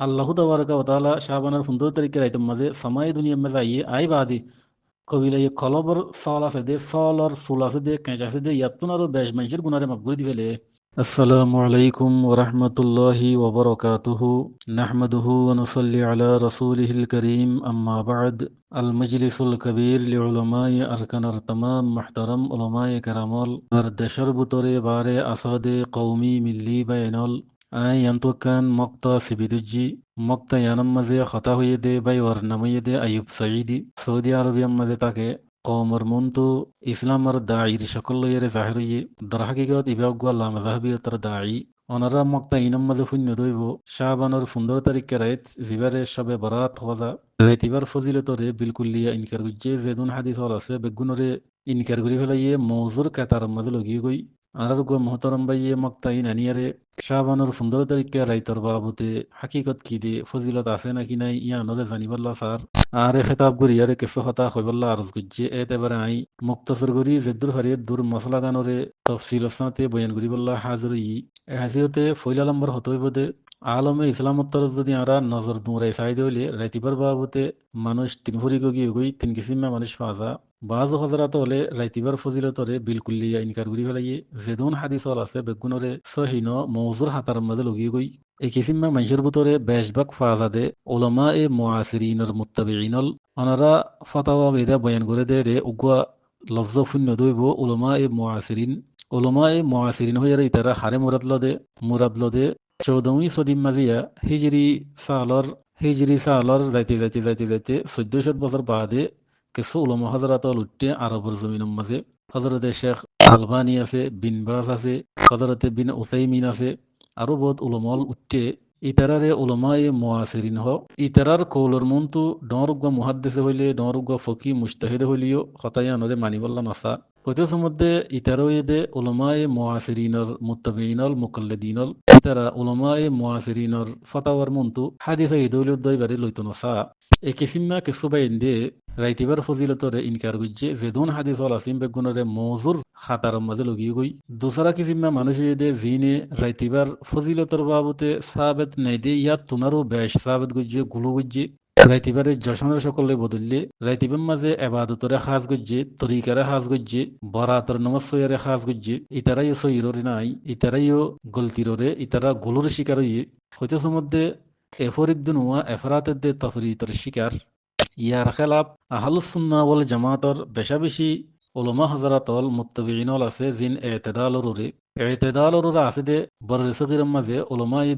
আল্লাহ তাবারাকা ওয়া তাআলা শাবানের 15 তারিখের আইতম মাঝে সামাই দুনিয়া মে যাইয়ে আই বাদি কবিলা ইয়ে কলবর সল আছে দে সল আর সুল আছে দে কেঁচ আছে দে ইয়াতুন আরো বেশ মানুষের গুনারে মাফ করে দিবেলে। আসসালামু আলাইকুম ওয়া রাহমাতুল্লাহি ওয়া বারাকাতুহু নাহমাদুহু ওয়া নুসাল্লি আলা রাসূলিহিল কারীম আম্মা বা'দ আল মাজলিসুল কবীর লিউলামায়ে আরকানার তামাম মুহতারাম উলামায়ে কেরামল আর দেশের ভিতরে বারে আসাদে কওমি মিল্লি বাইনল আই yantokan mokta sibiduji mokta yanam maze khata huye de bay war namuye de ayub saidi Saudi erbium মাঝে তাকে কওমর মুন্তু ইসলামর দাঈর সকল লইয়ের জাহির হইয়ে দর হাকিকত ইবাগুয়া লা মাযহাবিয়তর দাঈ অনারা মক্তা ইনম মাঝে শূন্য দইব শাবানর 15 তারিখে রাইত জিবারে সবে বরাত হওয়া রাইতিবার ফজিলতরে বিলকুলিয়া ইনকার গুজ্জে জেদুন হাদিস হল আছে বেগুনরে ইনকার করি ফেলাইয়ে মৌজুর কাতার মাঝে লগিয়ে গই আর গো মোহতরম বাইয়ে মক্তাইন আনিয়ারে শাবানুর 15 তারিখে রাইতর বাবুতে হাকিকত কি দে ফজিলত আছে নাকি নাই ইয়ানরে জানিবাল্লা স্যার আরে খেতাব করি আরে কিছু কথা হইবাল্লা আরজ গুজ্জে এতেবারে আই মুক্তসর করি জেদ্দুর হারিয়ে দূর মশলা গানরে তফসিল সাথে বয়ান করিবাল্লা হাজির ই হাসিহতে ফইলা লম্বর হতইব দে আলমে ইসলামোত্তর যদি আরা নজর দুমরাই চাইদে হইলে রাইতিবার বাবুতে মানুষ তিন ফুরি গিয়ে গই তিন কিসিমা মানুষ ফাজা বাজু হজরাত হলে রাইতিবার ফজিলতরে বিলকুল্লিয়া ইনকার করি ফেলাইয়ে জেদুন হাদিস হল আছে বেগুনরে সহিন মৌজুর হাতার মাঝে লগিয়ে গই এই কিসিমা মানুষের ভিতরে বেশবাক ফাজাদে ওলামা এ মুআসিরিনের মুত্তাবিঈনল অনারা ফাতাওয়া গিরা বয়ান করে দে রে উগুয়া লফজ শূন্য দইব ওলামা এ মুআসিরিন হইয়ারে ইতারা হারে মুরাদ লদে 14वीं সদিম মাজিয়া হিজরি সালর যাইতে 1400 বছর বাদে কিছু উলামা হজরতল উঠে আরবের জমিনের মাঝে হজরতে শেখ আলবানি আছে বিন বাস আছে হজরতে বিন উসাইমিন আছে আরো বহুত উলমল উঠে ইতারারে উলমায়ে মুআসিরিন হ ইতারার কৌলর মন্তু ডরুগা মুহাদ্দিসে হইলে ডরুগা ফকি মুজতাহিদ হইলিও খতায়ানরে মানিবল্লা নাসা হইতে মধ্যে ইতারোয়েদে উলমায়ে মুআসিরিনর মুত্তাবিঈনল মুকাল্লিদিনল ইতারা উলমায়ে মুআসিরিনর ফাতাওয়ার মন্তু হাদিসে ইদুলুদ্দাই বারে লইতো নাসা এ কিসিমা কিসুবাইন্দে রাইতিবার ফজিলতরে ইনকার গুজ্জে জেদুন হাদিস হল আসিম বেগুনরে মৌজুর খাতার মাঝে লগিয়ে গই দুসরা কিসিমা মানুষ দে জিনে রাইতিবার ফজিলতর বাবুতে সাবেত নাই দে ইয়াত তুনারও বেশ সাবেত গুজ্জে গুলো গুজ্জে রাইতিবারে জশনের সকলে বদললে রাইতিবার মাঝে এবাদতরে খাস গুজ্জে তরিকারে খাস গুজ্জে বরাতর নমস্যরে খাস গুজ্জে ইতারাইও সইররে নাই ইতারাইও গলতিররে ইতারা গুলোর শিকার হইয়ে হইতে মধ্যে এফরিক দুনুয়া এফরাতের দে তফরিতর শিকার ইয়ার খেলাপ আহলুসুন্না ওয়াল জামাতর বেশা বেশি ওলমা হজরাতল মুত্তাবিঈনল আছে জিন এতেদালরুরে আছে দে বড় রিসকির মাঝে ওলমাই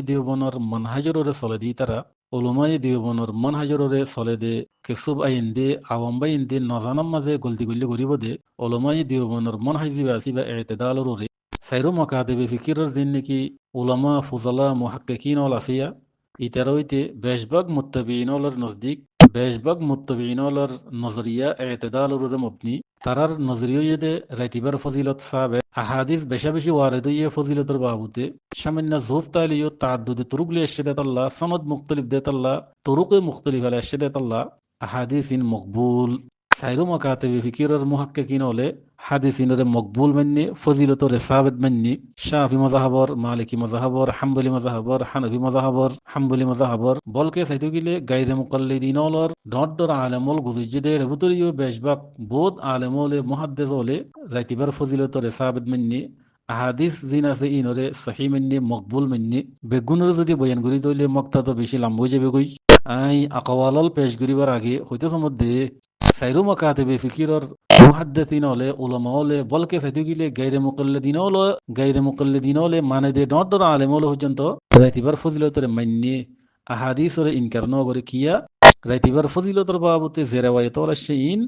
দিওবনের মানহাজররে চলে দি তারা ওলমাই দিওবনের মানহাজররে চলে দে কেসুব আইন দে আওয়াম বাইন দে নজানাম মাঝে গলতি গল্লি করিব দে ওলমাই দিওবনের মানহাজিবে আসিবা এতেদালরুরে সাইরো মকাদেবে ফিকিরের জিন নাকি ওলামা ফুজালা মুহাক্কিকিন অল আসিয়া ইতারইতে বেশবাগ মুত্তাবিঈনলর নজদিক বেশবাগ মুত্তাবিঈনলর নজরিয়া এতেদালুর মবনি তারার নজরিয়দে রাইতিবার ফজিলত সাবে আহাদিস বেশা বেশি ওয়ারিদইয়ে ফজিলতর বাবুতে সামান্য জোফ তালিও তাআদ্দুদ তুরুক লি এরশাদাত আল্লাহ সনদ মুখতালিফ দেত আল্লাহ তুরুক মুখতালিফ আলা এরশাদাত আল্লাহ আহাদিসিন মকবুল সাইরু মাকাতিবি ফিকিরের মুহাক্কিকিন হলে হাদিসিনরে মকবুল মান্নি ফজিলতরে সাবেত মান্নি শাফি মাযহাবর মালিকি মাযহাবর হাম্বলি মাযহাবর হানাফি মাযহাবর হাম্বলি মাযহাবর বলকে সাইতু গিলে গায়রে মুকাল্লিদিনলর ডর আলেমল গুজুজে রেবুতরিও বেশবাক বোধ আলেমলে মুহাদ্দিস হলে রাইতিবার ফজিলতরে সাবেত মান্নি আহাদিস জিন আছে ইনরে সহি মান্নি মকবুল মান্নি বেগুনর যদি বয়ান করি তইলে মক্তা তো বেশি লাম্বই যাবে গই আই আকওয়ালল পেশ করিবার আগে হইতে মধ্যে সাইরু মাকাতিবে ফিকিরর মুহাদ্দিসিন হলে উলামা হলে বলকে সাইতু গিলে গায়রে মুকাল্লিদিন হলে মানে দে ডর আলেম হলে পর্যন্ত রাইতিবার ফজিলতরে মান্নি আহাদিসরে ইনকার ন করে কিয়া রাইতিবার ফজিলতর বাবুতে জেরাওয়ায়ত আসছে ইন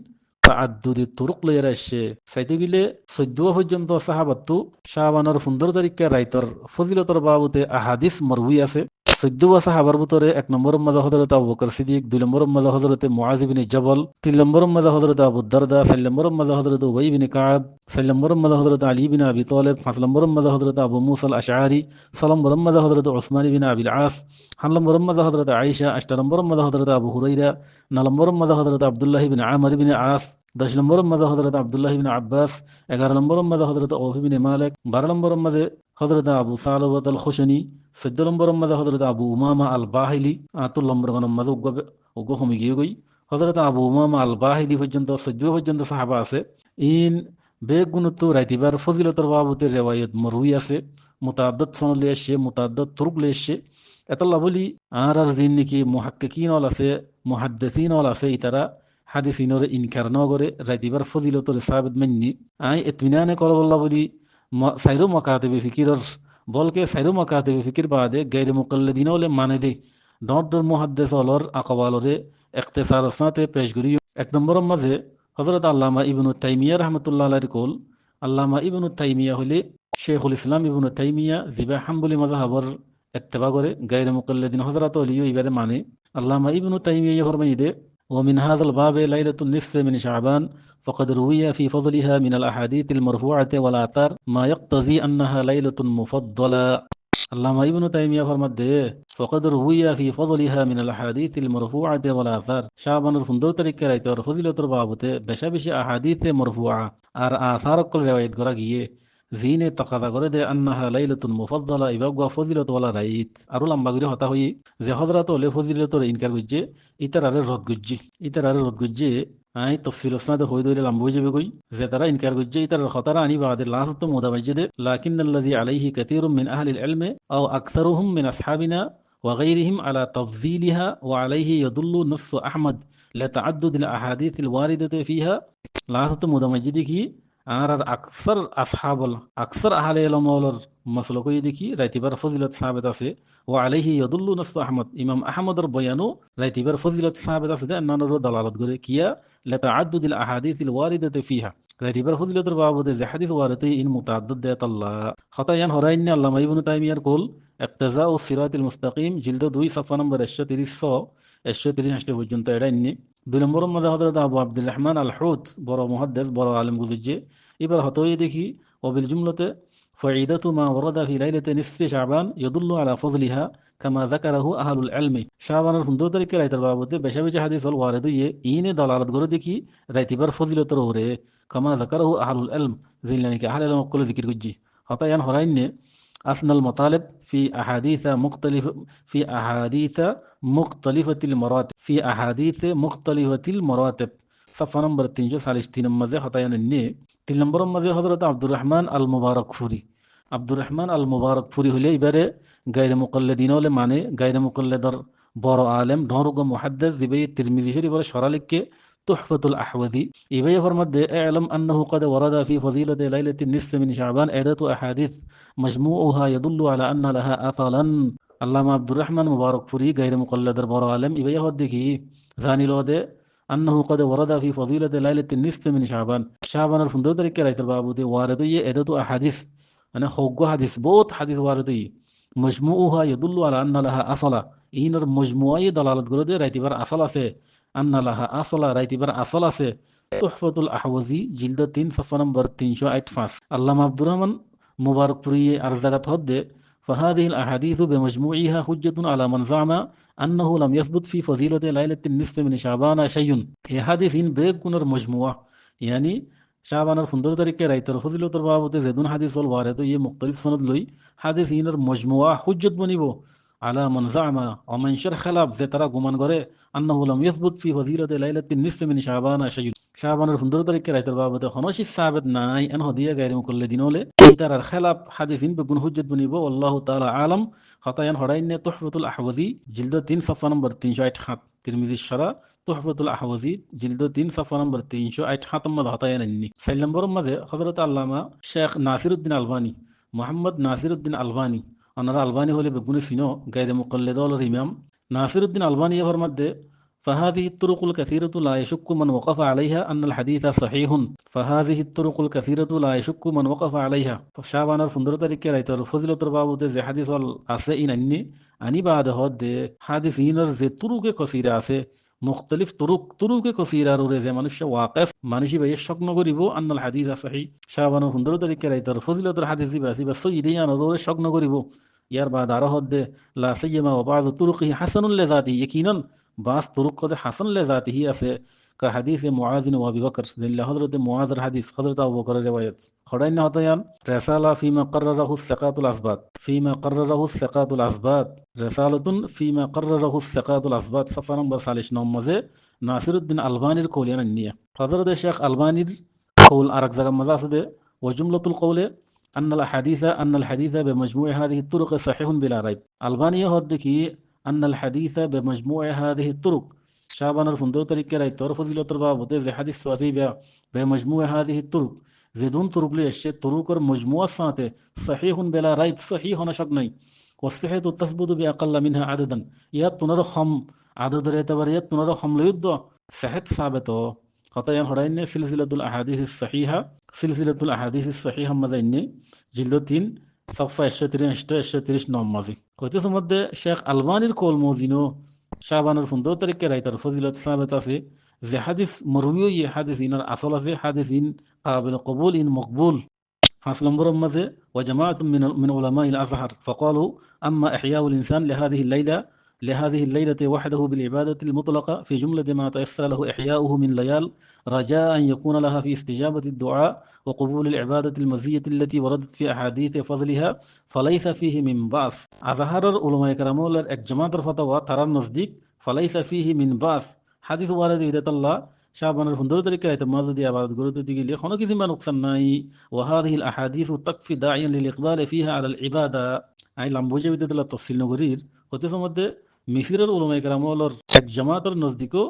তাআদ্দুদি তুরুক লইরা আসছে সাইতু গিলে 14 পর্যন্ত সাহাবাত্তু শাবানর 15 তারিখে রাইতর ফজিলতর বাবুতে আহাদিস মরউই আছে 14 সাহাবার ভিতরে 1 নম্বর মাঝে হযরত আবু বকর সিদ্দিক 2 নম্বর মাঝে হযরত মুআজ ইবনে জবল 3 নম্বর মাঝে হযরত আবু দারদা 4 নম্বর মাঝে হযরত উবাই ইবনে কাব 6 নম্বর মাঝে হযরত আলী ইবনে আবি তালিব 5 নম্বর মাঝে হযরত আবু মুসা আল আশআরি 6 নম্বর মাঝে হযরত উসমান ইবনে আবিল আস 7 নম্বর মাঝে হযরত আয়েশা 8 নম্বর মাঝে হযরত আবু হুরায়রা 9 নম্বর মাঝে হযরত আব্দুল্লাহ ইবনে আমর ইবনে আস 10 নম্বর মাঝে হযরত আব্দুল্লাহ ইবনে আব্বাস 11 নম্বর মাঝে হযরত আবু ইবনে মালিক 12 নম্বর মাঝে হজরত আবু সালবাত আল খুশনি। 14 নম্বরের মাঝে হজরত আবু উমামা আল বাহিলি। 8 নম্বরের মাঝে উগ্র কমে গিয়ে গই হজরত আবু উমামা আল বাহিলি পর্যন্ত 14 পর্যন্ত সাহাবা আছে। ইন বেগ গুণত্ব রাইতিবার ফজিলতর বাবতের রেওয়ায়ত মরুই আছে। মুতাদ্দত সনলে এসে মুতাদ্দত তুরুক এসে এতলা বলি আর জিন নাকি মুহাক্কিকিন অল আছে, মুহাদ্দিসিন অল আছে, ইতারা হাদিসিনরে ইনকার ন করে রাইতিবার ফজিলতর সাবিত মান্নি আই ইতমিনানে করবল্লা বলি সাইরো মকাতেবে ফিকিরর বলকে সাইরো মকাতেবে ফিকির বাদে গায়রে মুকাল্লিদিন ওলে মানে দে ডর ডর মুহাদ্দিস অলর আকওয়ালরে ইখতিসার সাথে পেশ করি। 1 নম্বরের মাঝে হযরত আল্লামা ইবনু তাইমিয়া রাহমাতুল্লাহ আলাইহি কল। আল্লামা ইবনু তাইমিয়া হলে শেখুল ইসলাম ইবনু তাইমিয়া জিবা হাম্বলি মাযহাবর ইত্তেবা করে গায়রে মুকাল্লিদিন হযরত ওলিও ইবারে মানে। আল্লামা ইবনু তাইমিয়া ফরমাই দে ومن هذا الباب ليلة النصف من شعبان فقد روي في فضلها من الأحاديث المرفوعة والآثار ما يقتضي أنها ليلة مفضلة। আল্লামা ইবনু তাইমিয়া ফরমাতে ফকদ রুইয়া ফি ফযলিহা মিনাল আহাদিসিল মারফুআতি ওয়াল আসার। শাবানুর 15 তারিখে রাইতর ফজিলতর বাবতে বেশা বেশি আহাদিসে মারফুআ আর আসার কল রিওয়ায়াত করা গিয়ে জিনে তাকাদা করে দে আন্নাহা লাইলাতুন মুফাদ্দালা ইবাগা ফজিলত ওয়ালা রাইত। আরো লম্বা করে হতা হই যে হযরত ওলে ফজিলতর ইনকার গুজে ইতারারে রদ গুজে আই তফসিল ওসনাদে হই দইলে লম্বা হয়ে যাবে কই যে তারা ইনকার গুজে ইতার খতারা আনি বাদে লাসত মুদাবাজ্জে লাকিন্নাল্লাযী আলাইহি কাসীরুম মিন আহলিল ইলমি আও আকসারুহুম মিন আসহাবিনা وغيرهم على تفضيلها وعليه يدل نص أحمد لتعدد الأحاديث الواردة فيها লাসত মুদাবাজ্জে কি আর আকসার আসহাবল আকসার আহলে ইলমর মাসলকই দেখি রাইতিবার ফজিলত সাহাবেত আছে। ও আলাইহি ইয়াদুল্লু নাসু আহমদ ইমাম আহমদর বয়ানও রাইতিবার ফজিলত সাহাবেত আছে দে অন্যান্য দালালত করে কিয়া লাতাআদ্দুদিল আহাদিসিল ওয়ারিদাতি ফিহা রাইতিবার ফজিলতর বাবদে যে হাদিস ওয়ারিতে in মুতাআদ্দিদ দেত Allah খতায়ান হরাইন Allama Ibnu তাইমিয়ার call ইক্তিজা ও সিরাতিল মুস্তাকিম জিলদ 2 সাফা নম্বর 130 পর্যন্ত এড়াইনি। 2 নম্বরের মাঝে হযরত আবু আব্দুর রহমান আল হুত বড় মুহাদ্দিস বড় আলেম গুজুজ্জে এবার হতই দেখি ওবিল জুমলাতে ফাইদাতু মা ওয়ারাদা ফি লাইলাতি নিসফি শাবান ইয়াদুল্লু আলা ফযলিহা কামা যাকারাহু আহলুল ইলমি। শাবানের 15 তারিখে রাইতের বাবদে বেশা বেশি হাদিস হল ওয়ারিদ হইয়ে ইনে দলালত করে দেখি রাইতিবার ফজিলতর ওরে কামা যাকারাহু আহলুল ইলম জিল্লানিকে আহলে ইলম কল জিকির গুজ্জি হতায়ান হরাইনে আসনাল মাতালিব ফি আহাদিসা মুখতালিফাতিল সাফা নম্বর 343 মাঝে হতায়ান নে 3 নম্বরের মাঝে হযরত আব্দুর রহমান আল মুবারকফুরি হলে এবারে গায়রে মুকাল্লিদিন হলে মানে গায়রে মুকাল্লিদর বড় আলেম ঢরুগ মুহাদ্দিস দিবে তিরমিজি শরীফের সরালিককে তুহফাতুল আহওয়াদি ইবাই ফরমাদে আ'লাম আন্নাহু ক্বাদ ওয়ারাদা ফি ফাযিলাতি লাইলাতিন নিসফি মিন শাবান আদাতু আহাদিস মাজমুউহা ইয়াদুল্লু আলা আন্না লাহা আসালান। আল্লামা আব্দুর রহমান মুবারকফুরি গায়রে মুকাল্লিদর বড় আলেম ইবাই হদ দেখি জানিলদে আন্নাহু ক্বাদ ওয়ারাদা ফি ফাযিলাতি লাইলাতিন নিসফি মিন শাবানের 15 তারিখে রাইতের বাবুতে ওয়ারিদ হইয়ে আদাতু আহাদিস মানে হগ্গ হাদিস বহুত হাদিস ওয়ারিদ হই মজমুউহা ইয়াদুল্লু আলা আন্না লাহা আসলা ইনর মজমুআই দালালত করে দে রাইতিবার আসল আছে আন্না লাহা আসলা রাইতিবার আসল আছে। তুহফাতুল আহওয়াজি জিলদ 3 সাফা নম্বর 385। আল্লামা আব্দুর রহমান মুবারকপুরি আর জাগাত হদ্দে فهذه الأحاديث بمجموعها حجة على من زعم أنه لم يثبت في فضيلة ليلة النصف من شعبان شيء। এই হাদিস ইন বেগুনের মজমুআ ইয়ানি শাবানের 15 তারিখে রাইতের ফজিলতর বাবতে যেদুন হাদিস হল ওয়ারিদ ইয়ে মুখতালিফ সনদ লই হাদিস ইনের মজমুআ হুজ্জত বনিব আলা মান জামা ওয়া মান শার খালাফ যে তারা গুমান করে আন্নাহু লাম ইয়াসবুত ফি ফাযিলাতি লাইলাতিন নিসফি মিন শাবান শাইউন। শাবানের 15 তারিখে রাইতের বাবতে খনশি সাহাবত নাই এন হদিয়া গায়রে মুকাল্লিদিন হলে তারার খেলাফ হাদিস ইন বেগুন হুজ্জত বনিব আল্লাহু তাআলা আলাম। খতায়ান হরাইনে তুহফাতুল আহওয়াজি জিলদ 3 সাফা নম্বর 368 তিরমিজি শরা তুহফাতুল আহওয়াজি জিলদ 3 সাফা নম্বর 368 মধ্যে হতায়ান আননি। 4 নম্বরের মাঝে হযরত আল্লামা শেখ নাসিরউদ্দিন আলবানী মোহাম্মদ নাসিরউদ্দিন আলবানী ওনারা আলবানী হলে বেগুনে সিনো গায়রে মুকাল্লিদ ওয়াল ইমাম নাসিরউদ্দিন আলবানী এর মধ্যে فهذه الطرق الكثيرة لا يشك من وقف عليها أن الحديث صحيح فهذه الطرق الكثيرة لا يشك من وقف عليها শাবানের 15 তারিখে রাইতের ফজিলতর বাবতে যে হাদিস হল আছে ইন আনি বাদ হদ হাদিস ইনর যে তুরুকে কসিরা আছে মুখতালিফ তুরুকে কসিরার ওরে যে মানুষ ওয়াকিফ মানুষই ভাই শক নগরিব আন্নাল হাদিস সহিহ। শাবানের 15 তারিখে রাইতের ফজিলতর হাদিস দিবাসি বা সহিদান ওরে শক নগরিব। ইয়ার বাদ আরো হদ লা সাইয়্যিমা ওয়া বাযু তুরুকি হাসানুল লিযাতি ইয়াকিনান বাস তুরুক কদে হাসান লিযাতিহি আছে كحديث معاذ وابي بكر لأن حضرة معاذ الحديث حضرة أبو بكر رواية خدين هتيان رسالة فيما قرره الثقات الأثبات فيما قرره الثقات الأثبات رسالة فيما قرره الثقات الأثبات صفحة نمبر 39 ناصر الدين ألباني الكوليان النية حضرة الشيخ ألباني قول أرك زغم مزاسده وجملة القول أن الحديث بمجموع هذه الطرق صحيح بلا ريب ألباني هدكي أن الحديث بمجموع هذه الطرق شابان الفندق طريق راي تعرف فضيلة الباب زي حديث صحيح بمجموع هذه الطرق زيدون طرق لي الشيء طرق مجموعة ساته صحيح بلا ريب صحيح نشك ني والصحة تثبت بأقل منها عددا يتنرخم عدد ريتبر يتنرخم ليدو صحة ثابته خطايا هرين سلسلة الأحاديث الصحيحة سلسلة الأحاديث الصحيحة ماذا جلدتين صفحة 23 نوم ماضي كنت سمد شيخ ألباني الكول موزينو شعبان الفندق طريق رايتر فضيلة ثابتة في زي حديث مروي حديثين الأصل في حديثين قابل قبول مقبول فصل مرمزة وجماعة من علماء الأزهر فقالوا أما إحياء الإنسان لهذه الليلة وحده بالعبادة المطلقة في جملة ما تيسر له إحياؤه من ليال رجاء أن يكون لها في استجابة الدعاء وقبول العبادة المزية التي وردت في أحاديث فضلها فليس فيه من بأس أظهر علماء كرامول الجماعة الفتوى ترى النصديق فليس فيه من بأس حديث وارد إذا الله شعبان الفندق تلك يتمازو دي عبادة قرود تيجي خونو كذي ما نقصن ناي وهذه الأحاديث تكفي داعيا للإقبال فيها على العبادة أي لامبوجة بدت الله تفصيل نقرير وتسمد মিশরের উলামায়ে কেরামর এক জামাতের নজদিকও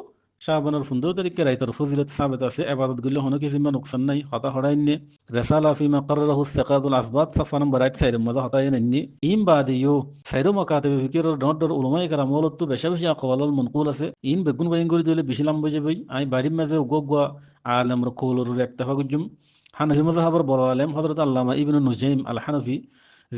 শাবানের 15 তারিখে রাইতের ফজিলত সাবিত আছে ইবাদতগুলো হনো কি জিম্মা নুকসান নাই হতা হড়াইনে রিসালা ফিমা قرره الثقات الاسبات صفحه نمبر 8 সাইর মজা হতায়নি ইম বাদিয়ো সাইরো মাকাতিব ফিকিরর ডর উলামায়ে কেরামর তো বেশা বেশি আকওয়ালুল মনকুল আছে ইন বেগুন বাইন করে দিলে বিশলাম বজে বই আই বাড়ি মাঝে উগগা আলেম রকুলর একতাফা গুজুম হানফি মাযহাবের বড় আলেম হযরত আল্লামা ইবনে নুজাইম আল হানফি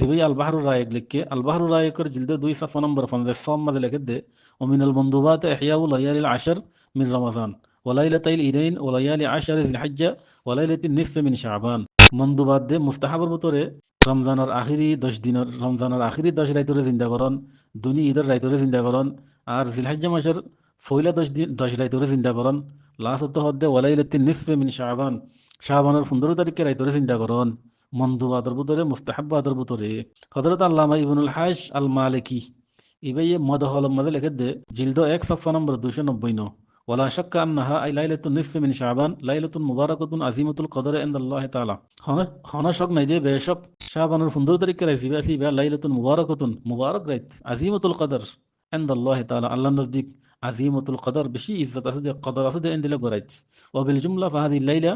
زبي البحر الرايق لك البحر الرايق جلد 2 صفحة نمبر 5 صوم ماذا كده ومن المندوبات إحياء ليالي العشر من رمضان وليلتي العيدين وليالي 10 ذي الحجة وليلة النصف من شعبان مندوبات ده مستحب بطوره রমজানের আখিরি 10 দিনের রমজানের আখিরি 10 রাইতরে জিন্দা করন দুনি ঈদের রাইতরে জিন্দা করন আর জিলহজ্জা মাসের ফয়লা 10 রাইতরে জিন্দা করন লাস্ট তো হদ্দে ওয়ালাইলাতিন নিসফে মিন শাবান শাবানের 15 তারিখে রাইতরে জিন্দা করন মন্দুবাদের ভিতরে মুস্তাহাব্বাদের ভিতরে হযরত আল্লামা ইবনুল হাজ আল মালিকি ইবাই মদহল মদ লিখে দে জিলদ 1 صفحه নম্বর 299 ولا شك انها اي ليله النصف من شعبان ليله مباركه عظيمه القدر عند الله تعالى খানা শক নাই দে বেশক শাবানের 15 তারিখে রাইছি বেসি বে লাইলাতুন মুবারাকাতুন মুবারক রাইত আজিমাতুল কদর عند الله تعالى الله نزديك عظيمة القدر بشي إذا تصدق قدر أصدق عند لقريت وبالجملة فهذه الليلة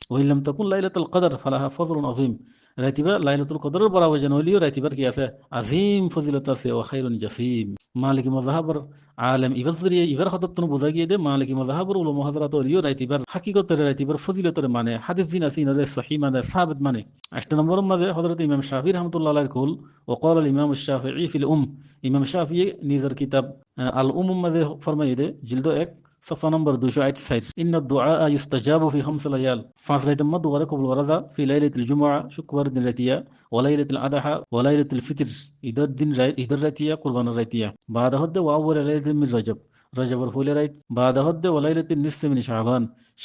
وإن لم تكن ليلة القدر فلها فضل عظيم راتبة ليلة القدر برا وجنولي راتبة كياسة عظيم فضيلة وخير جسيم مالك مذهب عالم إبذري إبر خطتن بزاقية ده مالك مذهب ولو محضرات وليو راتبة حقيقة راتبة فضيلة معنى حديث دين أسين الصحيح معنى ثابت معنى عشت نمبر ماذا حضرة إمام الشافعي رحمة الله عليه يقول وقال الإمام الشافعي في الأم إمام الشافعي نظر كتاب الأم ماذا فرمي ده جلده 1 صفحة نمبر 208 إن الدعاء يستجاب في 5 ليال فاصلة مد وركب الغرزة في ليلة الجمعة شكور دين رتيا وليلة الأضحى وليلة الفطر إدر رتيا قربان رتيا بعد هد وأول ليلة من رجب الفول رايت بعد هد وليلة النصف من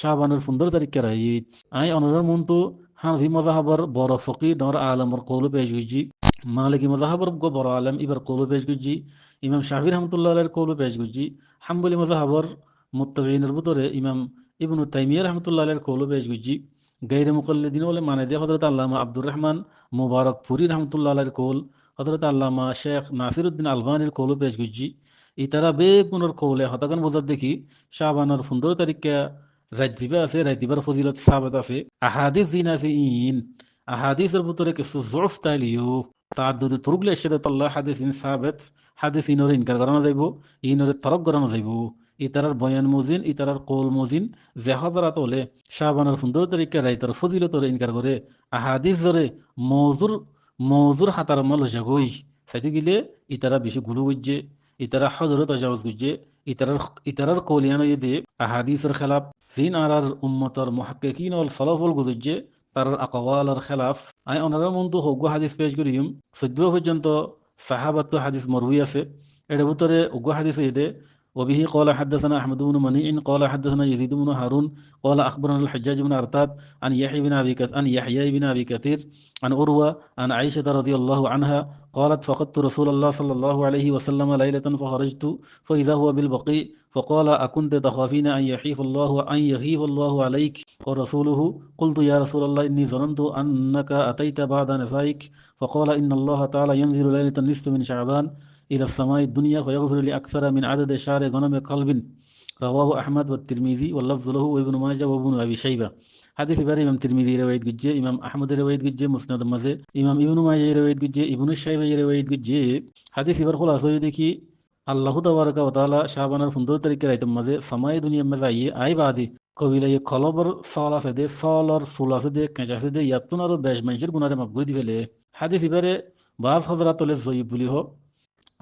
شعبان الفندر تاريخ رايت أي أنظر منتو هان في مذهبر بورا فقيه نور عالم القول بيجوجي مالكي مذهبر بقو بورا عالم إبر قول بيجوجي إمام شافعي رحمة الله عليه قول بيجوجي حنبلي مذهبر متبعين البطورة إمام ابن تيمية رحمة الله عليه قول بيجوجي غير مقلدين ولا معنى دي حضرت علامة عبد الرحمن مبارك پوری رحمة الله عليه قول حضرت علامة شيخ ناصر الدين الباني قول بيجوجي ইতারা বেগুনের কৌলে হতাগান বোঝার দেখি শাবানের 15 তারিখে রাজদিবা আছে রাজদিবার ফজিলত সাবাত আছে আহাদিস দিন আছে ইন আহাদিসের ভিতরে কিছু জরফ তাইলিও তাআদ্দুদ তুরুকলে ইরশাদাত আল্লাহ হাদিস ইন সাবাত হাদিস ইনরে ইনকার করানো যাইব ইনরে তরক করানো যাইব ইতারার বয়ান মুজিন ইতারার কৌল মুজিন যে হযরত হলে শাবানের 15 তারিখে রাইতার ফজিলতরে ইনকার করে আহাদিস ধরে মওজুর হাতার মাল জাগই সাইতে গিলে ইতারা বেশি গুলো বুঝে ইতারা হযরত তাজাউজ গুজে ইতারার কৌলিয়ানো ইদে আহাদিসের খেলাফ জিন আরার উম্মতর মুহাক্কিকিন ওয়াল সালাফুল গুজে তার আকওয়ালের খেলাফ আই ওনারা মন্তু হগু হাদিস পেশ করিম সদ্য পর্যন্ত সাহাবাত হাদিস মরউই আছে এর ভিতরে উগু হাদিস ইদে وبه قال حدثنا أحمد بن منيع قال حدثنا يزيد بن هارون قال أخبرنا الحجاج بن أرطاد عن يحيى بن أبي كثير عن أروى عن عائشة رضي الله عنها قالت فقدت رسول الله صلى الله عليه وسلم ليلة فخرجت فإذا هو بالبقيع فقال أكنت تخافين أن يخيف الله عليك ورسوله؟ قلت يا رسول الله إني ظننت أنك أتيت بعد نسائك. فقال إن الله تعالى ينزل ليلة النصف من شعبان إلى السماء الدنيا فيغفر لأكثر من عدد شعر غنم قلب. رواه أحمد والترمذي واللفظ له وابن ماجه وابن أبي شيبة. حديث بار إمام ترمذي رواية ججة، إمام أحمد رواية ججة مسند مزه، إمام ابن ماجه رواية ججة، ابن الشيبة رواية ججة. حديث بار خلاصة দেখি আল্লাহ তাবারাকা ওয়া তাআলা শাবানের 15 তারিখে রাইতের মাঝে সামাই দুনিয়া মে যাইয়ে আই বাদে কবিলা ये খলবর সল আছে দে সলর সুল আছে দে কেঁচ আছে দে ইয়াতুন আরো বেশ মানুষের গুনারে মাফ করে দিবেলে। হাদিস ইবারে বাজ হযরত লে জয়ীব বলি হোক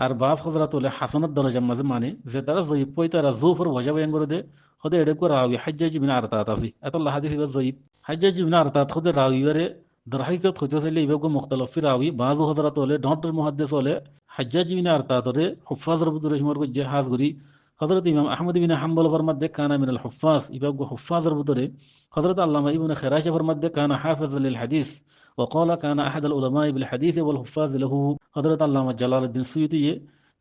আর বাজ হযরত লে হাসানাত দরজার মাঝে মানে যে তারা জয়ীব কই তারা জুফর ওয়াজাব এঙ্গরে দে খোদে এডে কো রাওয়ি হাজ্জাজ ইবনে আরতাত আছে এতল্লাহ হাদিস ইবার জয়ীব হাজ্জাজ ইবনে আরতাত খোদে রাওয়ি বারে দরহাকিকত খোঁজে চলে ইবাগো মুখতালিফ রাওয়ি বাজ হযরত লে ডক্টর মুহাদ্দিস হলে হাজ্জাজ বিন আরতাতরে হুফাজ রবুতুর রহমার যে হাজগুরি হযরত ইমাম আহমদ বিন হাম্বল ফরমাত দে কানা মিনাল হুফাজ ইবাগো হুফাজ রবুতুরে হযরত আল্লামা ইবনে খেরাশে ফরমাত দে কানা হাফিজ লিল হাদিস وقال كان احد العلماء بالحديث والحفاظ له হযরত আল্লামা জালালউদ্দিন সুয়ুতি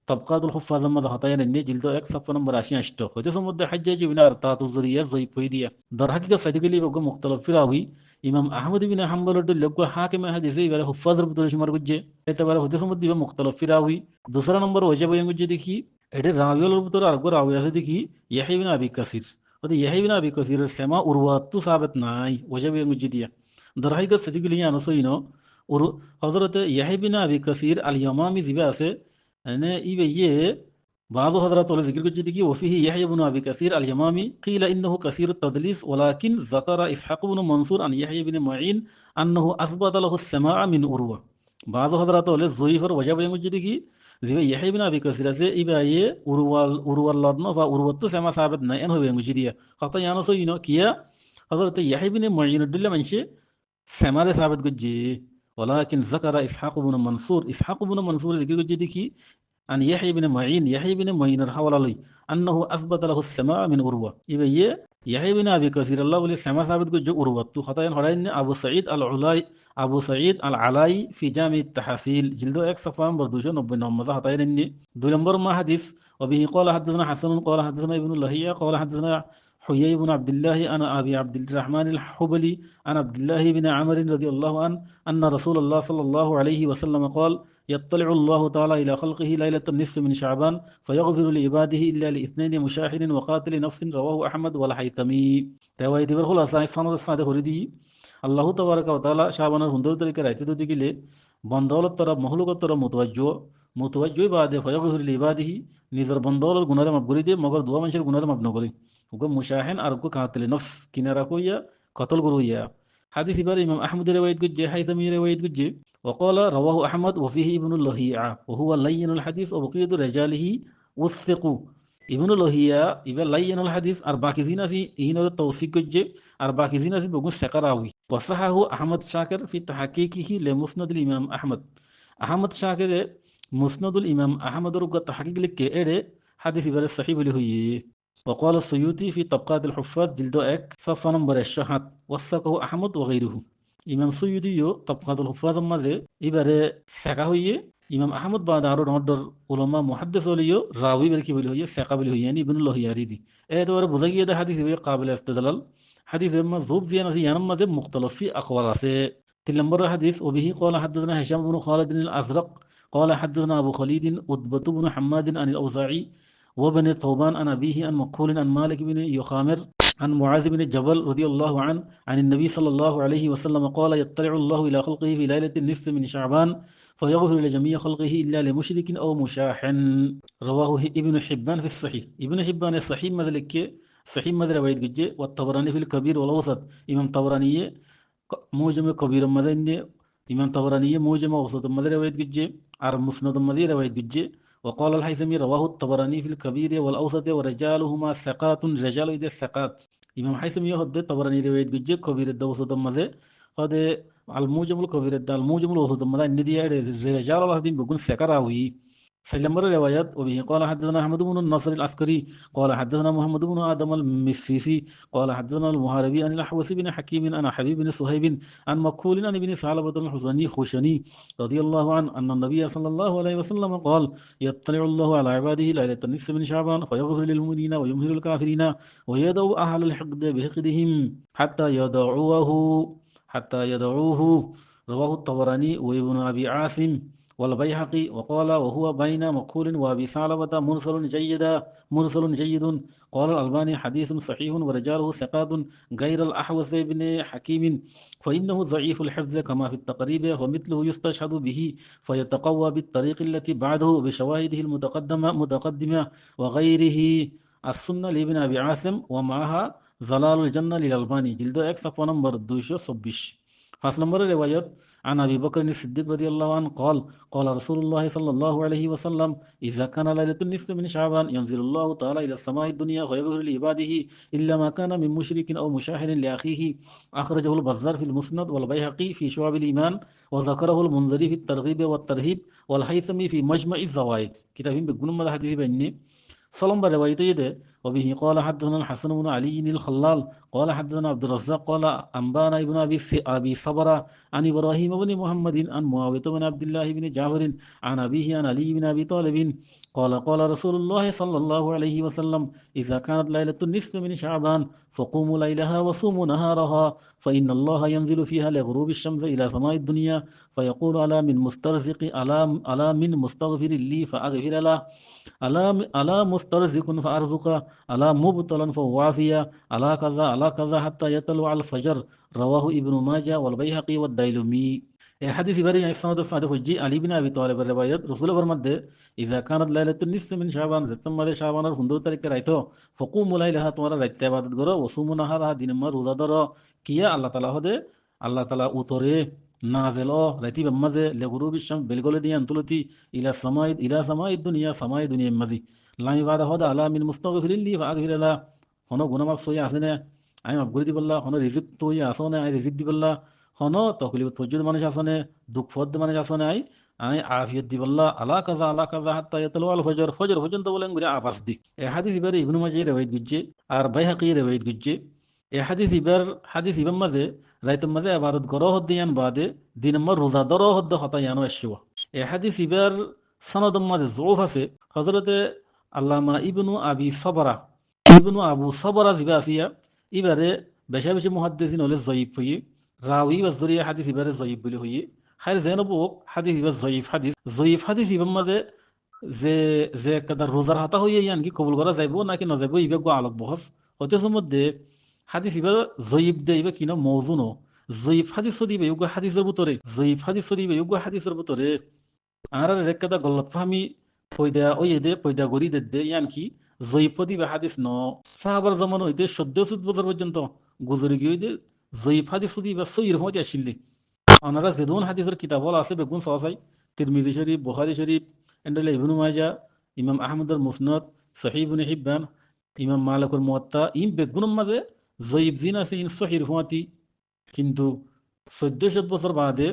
তাবকাতুল হুফাজ মদ হতায়ান নে জিলদ 1 صفحه নম্বর 88 হযরত সমুদ্র হাজ্জাজ বিন আরতাতুর জরিয়া জয়ীব হই দিয়া দর হাকিকত সাইদিকলি ইবাগো মুখতালিফ রাওয়ি ইমাম আহমদ বিন হাম্বল লগো হাকিম হাদিসে ইবারে হুফাজ রবুতুর রহমার গুজ্জে এতবারে হযরত সমুদ্র ইবা মুখতালিফ রাওয়ি। दूसरा नंबर वजह बयान गुज्जे देखी एडे रावियोल बुतर आरगो रावी আছে দেখি ইয়াহইয়া বিন আবি কাসির ওতে ইয়াহইয়া বিন আবি কাসির সেমা উরওয়াতু সাবিত নাই वजह बयान गुज्जे দিয়া দরহাইগত সদিগুলি আনসইনো উর হযরত ইয়াহইয়া বিন আবি কাসির আল ইয়ামামি জিবা আছে মানে ইবে بعض حضرات ولا ذكر جدي وفيه يحيى بن ابي كثير اليمامي قيل انه كثير التدليس ولكن ذكر اسحاق بن منصور عن يحيى بن معين انه اثبت له السماع من عروه। بعض حضرات ولا ضعيف وجه بين جدي যে ইয়াহইয়া বিন আবি কাসির আছে ইবায়ে উরওয়াল লদন বা উরওয়াতু সামা সাবিত নাই এন হবে গুজি দিয়া কথা জানো সইনো কিয়া হযরত ইয়াহইয়া বিন মুঈন দুল্লা মানশে সামারে সাবিত গুজি ولكن ذكر اسحاق بن منصور ذكر গুজি দেখি عن يحيى بن معين الحوالي أنه أثبت له السماع من عروة يبقى يحيى بن أبي كثير الله ولي السماع ثابت جو عروة تو خطأ هراين أبو سعيد العلاي في جامع التحصيل جلده 1 صفحة بردوشة 90 نمبر خطأ دو نمبر ما حديث وبه قال حدثنا حسن قال حدثنا ابن لهيعة قال حدثنا حيي بن عبد الله أنا أبي عبد الرحمن الحبلي عن عبد الله بن عمر رضي الله عنه أن رسول الله صلى الله عليه وسلم قال يطلع الله تعالى إلى خلقه ليلة النصف من شعبان فيغفر لعباده إلا لاثنين مشاهد وقاتل نفس رواه أحمد والحيثمي رواية بالخلاصة سند السند خردي الله تبارك وتعالى شعبان 15 তারিখে রাতে তো দিলে বন্দৌলত তরফ মখলুকত তরফ মুতওয়াজ্জো বাদে ফয়গফির লিবাদিহি নিজের বন্দৌলত গুনারে মাফ করে দিয়ে মগর দোয়া মানুষের গুনারে মাফ নকরে ওগো মুশাহিন আর ওগো কাতিলে নফস কিনারা কইয়া কতল করইয়া। حديث بار إمام أحمد رواية جد حيثمي رواية جد وقال رواه أحمد وفيه ابن اللهيعة وهو لين الحديث وبقية رجاله وثقوا ابن اللهيعة إبا لين الحديث أربع كزينة في إهنا التوثيق جد أربع كزينة في بقول سكراوي وصحه أحمد شاكر في تحقيقه لمسند الإمام أحمد شاكر مسند الإمام أحمد رقة تحقيق لك إيه حديث بار الصحيح اللي هي. وقال السيوطي في طبقات الحفاظ جلد 1 صفحة نمبر 7 وثقه أحمد وغيره ইমাম সুয়ুদিও তাবকাতুল হুফাজ মাঝে এবারে শেখা হইয়ে ইমাম আহমদ বাদ আরো নডর উলামা মুহাদ্দিস হলিও রাওয়ি বের কি বলি হইয়ে শেখা বলি হইয়ে ইবনে লহিয়ারিদি এতবারে বুঝা গিয়ে হাদিস হবে কাবিল ইস্তিদলাল হাদিস এমা যুব জিয়ান আছে ইয়ানাম মাঝে মুখতালিফি আকওয়াল আছে। 3 নম্বর হাদিস ওবিহি قال حدثنا هشام بن خالد الازرق قال حدثنا ابو خليد عتبة بن حماد عن الاوزاعي وابن ثوبان عن أبيه عن مقهول عن مالك بن يخامر عن معاذ بن جبل رضي الله عنه عن النبي صلى الله عليه وسلم قال يطلع الله إلى خلقه في ليلة النصف من شعبان فيغفر لجميع خلقه إلا لمشرك أو مشاحن رواه ابن حبان في الصحيح ابن حبان الصحيح مذلك صحيح مذل رواية ججة والطبراني في الكبير والأوسط إمام طبراني موجم كبير مذن إمام طبراني موجم وسط مذل رواية ججة عرب مسند مذل رواية ججة وقال الحيثمي رواه الطبراني في الكبير والأوسط ورجالهما ثقات رجال إذا ثقات إمام حيثمي يهد الطبراني رواية جج كبير الدوسط مذ قد الموجم الكبير الموجم الوسط مذ الندي رجال الله دين بيكون ثقراوي سلم الروايات وبه قال حدثنا أحمد بن النصر العسكري قال حدثنا محمد بن آدم المسيسي قال حدثنا المحاربي عن الأحوص بن حكيم عن حبيب بن صهيب عن مكحول عن ابن ثعلبة الحزني خشني رضي الله عنه أن النبي صلى الله عليه وسلم قال يطلع الله على عباده ليلة النصف من شعبان فيغفر للمؤمنين ويمهل الكافرين ويدعو أهل الحقد بحقدهم حتى يدعوه رواه الطبراني وابن أبي عاصم والبيهقي وقال وهو بين مقول وابي ثعلبة مرسل جيد. قال الألباني حديث صحيح ورجاله ثقات غير الأحوص بن حكيم فإنه ضعيف الحفظ كما في التقريب ومثله يستشهد به فيتقوى بالطريق التي بعده بشواهده المتقدمة وغيره. السنة لابن أبي عاصم ومعها ظلال الجنة للألباني جلد اكس صفحة نمبر 226. فصل نمبر روايات عن أبي بكر الصديق رضي الله عنه قال قال رسول الله صلى الله عليه وسلم إذا كان ليلة النصف من شعبان ينزل الله تعالى إلى السماء الدنيا ويغفر لعباده إلا ما كان من مشرك أو مشاهد لأخيه. أخرجه البزار في المسند والبيهقي في شعب الإيمان وذكره المنذري في الترغيب والترهيب والهيثمي في مجمع الزوائد. كتابين بيقولون ماذا حديث بيني صلم بروايته ده. وبه قال حدثنا الحسن بن علي الخلال قال حدثنا عبد الرزاق قال أنبانا ابن أبي صبرة عن إبراهيم بن محمد عن معاوية بن عبد الله بن جعفر عن أبيه عن علي بن أبي طالب قال رسول الله صلى الله عليه وسلم إذا كانت ليلة النصف من شعبان فقوموا ليلها وصوموا نهارها فإن الله ينزل فيها لغروب الشمس إلى سماء الدنيا فيقول ألا من مسترزق ألا من مستغفر لي فأغفر له ألا مسترزق فأرزق ألا مبتلا فوافيا ألا كذا حتى يطلع الفجر. رواه ابن ماجه والبيهقي والديلمي. حديث بري السند الصادق حجي علي بن ابي طالب الروايات رسول برمد اذا كانت ليله النصف من شعبان زتم شعبان 15 তারিখ রাইতো فقوموا ليلها তোমরা রাত ইবাদত করো وصوموا نهارها দিন মা রোজা ধরো কিয়া আল্লাহ তাআলা উতরে নাজেল রাতি বাম্মাজে لغروب الشمس بالغول دي انطلتي الى سماء الدنيا سماء الدنيا مزي لا يبعد هذا على من مستغفر لي فاغفر له হনো গুনাহ মাফ সই আছে না আমি মাফ করে দিবল্লা হনো রিজিক তো আসনে আই রিজিক দিবল্লা হনো তকলিফ ফজুদ মানুষ আসনে দুঃখ ফদ মানুষ আসনে আই আফিয়ত দিবল্লা আলা কাজা হাত্তা ইয়াতলু আল ফজর পর্যন্ত বলেন গুরা আবাস দি এই হাদিস ইবারে ইবনে মাজাহ রওয়ায়াত গুজে আর বাইহাকি রওয়ায়াত গুজে এই হাদিস ইবাম মাঝে রাইতম মাঝে ইবাদত করো হদিয়ান বাদে দিন নম্বর রোজা ধরো হদ্দ হতায়ানো আসিও এই হাদিস ইবার সনদম মাঝে যৌফ আছে হযরতে আল্লামা ইবনু আবু সবরা জিবা আসিয়া ইবারে বেশা বেশি মুহাদ্দিসিন হলে জয়ীফ হইয়ে রাউই বা জরিয়া হাদিস ইবারে জয়ীফ বলে হইয়ে খাইর যেন বুক হাদিস ইবার জয়ীফ হাদিস ইবাম মাঝে যে যে কাদার রোজার হাতা হইয়ে ইয়ানকি কবুল করা যাইব নাকি না যাইব ইবে গো আলোক বহস হতেছে মধ্যে হাদিস ইবার জয়ীফ দে ইবে কিনা মৌজুন জয়ীফ হাদিস সদিবে ইউগো হাদিসের ভিতরে আর রেকাদা গলত ফাহমি পয়দা গরি দে ইয়ানকি জয়ীফদি বা হাদিস ন সাহাবার জমান হইতে 14 বছর পর্যন্ত গুজরি গিয়ে হইতে জয়ীফ হাদিস সদি বা সহির হইতে আসিল ওনারা যেদুন হাদিসের কিতাব আছে বেগুন সহাসাই তিরমিজি শরীফ বুখারী শরীফ এন্ডলে ইবনু মাজাহ ইমাম আহমদের মুসনাদ সহিহ ইবনে হিব্বান ইমাম মালিকের মুওয়াত্তা ইন বেগুন মাঝে জয়ীফ জিন আছে ইন সহির হওয়াতি কিন্তু 1400 বছর বাদে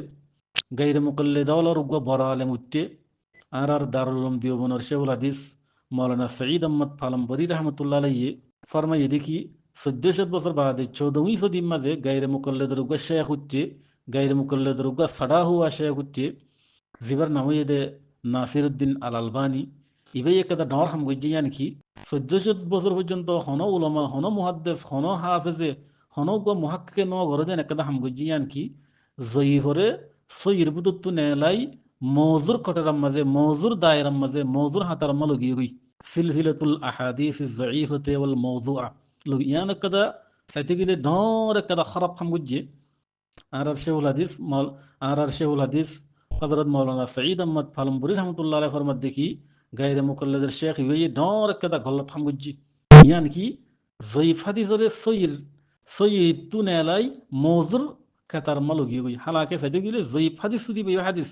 গায়রে মুকাল্লিদা ওয়ালা রুগা বড় আলেম উঠতে আর দারুল উলুম দেওবন্দের শেখুল হাদিস মৌলানা সঈদ আহমদ ফালম্বরি রহমতুল্লাহ আলাইহি ফরমাইয়ে দেখি 1400 বছর বাদে 14वीं সদীর মাঝে গায়রে মুকাল্লিদের রুগা শেখ উঠতে গায়রে মুকাল্লিদের রুগা সাড়া হুয়া শেখ উঠতে জিবার নাম হইয়ে নাসিরউদ্দিন আল আলবানী ইবে একটা ডর হাম গজ্জিয়ান কি 1400 বছর পর্যন্ত হনো উলামা হনো মুহাদ্দিস হনো হাফেজে হনো গো মুহাক্কিকে ন গরদেন একটা হাম গজ্জিয়ান কি জয়ীফরে সহির বুদুত্তু নেলাই মওজুর কটরাম মাঝে মওজুর দায়রাম মাঝে মওজুর হাতারাম লগি হই সিলসিলাতুল আহাদিস আয-যায়ীফাতি ওয়াল মাওযুআ লুইয়ান কাদা সাইতে গিলে ডর কাদা খারাপ হাম গজ্জে আর শেহুল হাদিস হযরত মাওলানা সঈদ আহমদ ফালম্বরি রহমতুল্লাহ আলাইহি ফরমাত দেখি গায়রে মুকাল্লিদের শেখ ইয়ে ডর কাদা গলত হাম গজ্জে ইয়ান কি জয়ীফ হাদিসরে সহির তু নেলাই মওজুর কাতার মালগি হই হালাকে সাইতে গিলে জয়ীফ হাদিস সুদি বে হাদিস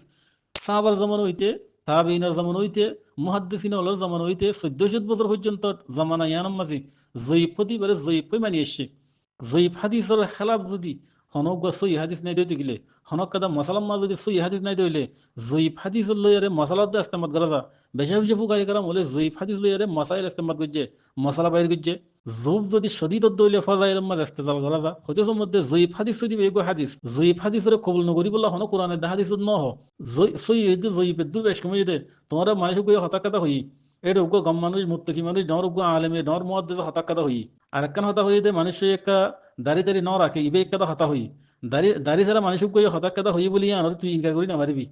সাহাবার জামান হইতে তাবেঈনের জামান হইতে মুহাদ্দিসিন ওলার জামান হইতে 1400 বছর পর্যন্ত জামানা ইয়ানাম মাঝে জয়ীফ হদি বারে জয়ীফ মানি আসছে জয়ীফ হাদিসের খেলাফ যদি হনক গা সই হাদিস নাই দইতে গেলে হনক কাদা মশালাম মা যদি সই হাদিস নাই দইলে জয়ীফ হাদিস লইয়ারে মশালাতে ইস্তেমাল করা যা বেশা বেশি ফুকাই করাম হলে জয়ীফ হাদিস লইয়ারে মশাইল ইস্তেমাল করছে মশালা বাইর করছে জুব যদি সদিত দইলে ফজাইল মাঝ ইস্তেজাল করা যা হতে মধ্যে জয়ীফ হাদিস যদি এগো হাদিস জয়ীফ হাদিসরে কবুল নকরি বললা হন কোরআনে দা হাদিস ন হ সই জয়ীফের দূর বেশ কমে যেতে তোমার মানুষ হতাক কথা হই এটা উগ্র গম মানুষ মুত্তকি মানুষ নর উগ্র আলেমে নর মহাদ্দেশ হতাক কথা হই আর একখান হতা হই দে মানুষ একটা দাড়ি দাড়ি ন রাখে ইবে একটা হতা হই দাড়ি দাড়ি ছাড়া মানুষ হতাক কথা হই বলি আনর তুই ইনকার করি না পারিবি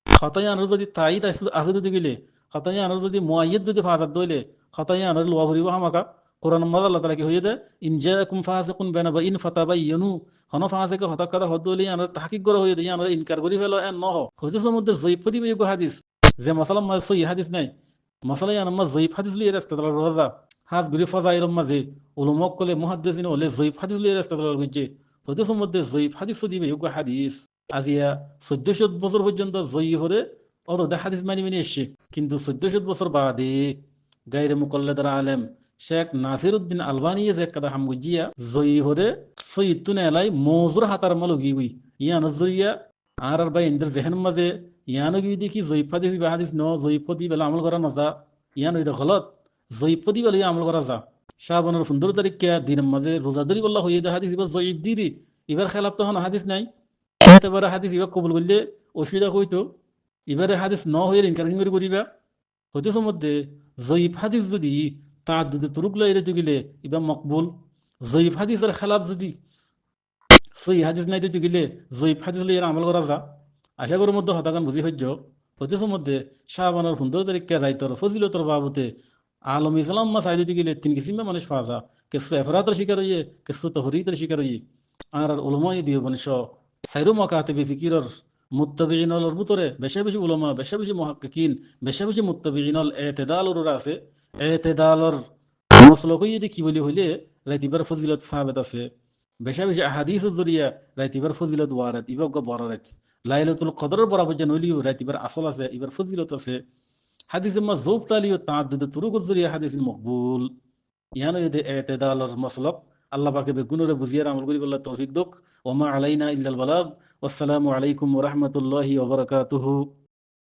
হতাই আনর যদি তাই আসে যদি গেলে হতাই আনর যদি মুআইয়াদ যদি ফাজাত দইলে হতাই আনর লোয়া ঘুরিব হামাকা কোরআন মাদ আল্লাহ তাআলা কি হইয়ে দে ইন জাআকুম ফাসিকুন বিনাবাইন ফাতাবাইয়ানু হন ফাসিকে হতাক কথা হদ দইলে আনর তাহকিক করে হইয়ে দে আনর ইনকার করি ফেলো এন নহ হদিসের মধ্যে জয়ীফ দিবে এগো হাদিস যে মাসালাম মা সই হাদিস নাই মাসালাই আনম্মা জয়ীফ হাদিস লইয়ে ইস্তেদলাল রোজা হাজ ঘুরি ফজাইলের মাঝে উলুমক কলে মুহাদ্দিসিন হলে জয়ীফ হাদিস লইয়ে ইস্তেদলাল করছে হদিসের মধ্যে জয়ীফ হাদিস দিবে এগো হাদিস আজিয়া 1400 বছর পর্যন্ত জয়ী হরে অরদে হাদিস মানি মানি এসছে কিন্তু 1400 বছর বাদে গায়রে মুকাল্লাদার আলেম শেখ নাসির উদ্দিন আলবানি যে কাদা হামগুজিয়া জয়ী হরে সৈয়দুন এলাই মজুর হাতার মালগি উই ইয়া নজরিয়া আর বাই ইন্দ্র জেহেন মাঝে ইয়ানো গি দেখি জয়ীফ হাদিস বা হাদিস ন জয়ীফ দি বেলা আমল করা নজা ইয়ান হইতে গলত জয়ীফ দি বেলা আমল করা যা শাবানের 15 তারিখ কে দিনের মাঝে রোজাদারি বল্লা হইয়ে দে হাদিস এবার জয়ীফ দিরি এবার খেলাপ তখন হাদিস নাই এবারে হাদিস এবার কবুল করলে অসুবিধা হইতো এবারে হাদিস ন হয়ে ইনকারিং করে করিবা হইতেছ মধ্যে জয়ীফ হাদিস যদি তার যদি তুরুক লইতে গেলে এবার মকবুল জয়ীফ হাদিসের খেলাপ যদি সই হাদিস নাই দিতে গেলে জয়ীফ হাদিস লইয়া আমল করা যা আশা করার মধ্যে হতাকান বুঝি হইজ হইতেছ মধ্যে শাহবানের 15 তারিখে রাইতর ফজিলতর বাবতে আলম ইসলাম মা সাই দিতে গেলে 3 কিসিমে মানুষ পাওয়া যা কিছু এফরাতের শিকার হইয়ে কিছু তহরিতের শিকার হইয়ে আর উলমাই দিয়ে বনিস সাইরু মকাতে বিফিকিরর মুত্তাবিঈনর ভিতরে বেশি বেশি উলামা বেশি বেশি মুহাক্কিকিন বেশি বেশি মুত্তাবিঈনল ইতিদালর আছে ইতিদালর মসলক হইয়ে কি বলি হইলে রাইতিবার ফজিলত সাহাবেত আছে বেশি বেশি আহাদিসের জরিয়া রাইতিবার ফজিলত ওয়ারাত ইবা বরারাত লাইলাতুল কদরের বরাবর যেন হইলিও রাইতিবার আসল আছে এবার ফজিলত আছে হাদিসে মা জোফ তালিও তাআদ্দুদ তুরুক জরিয়া হাদিস মকবুল ইয়ানো ইদে ইতিদালর মসলক আল্লাহ পাকে বেগুনরে বুঝিয়ে আমল করি বল্লাহ তৌফিক দোক ওমা আলাইনা ইল্লাল বালাগ। আসসালামু আলাইকুম ওয়া রাহমাতুল্লাহি ওয়া বারাকাতুহু।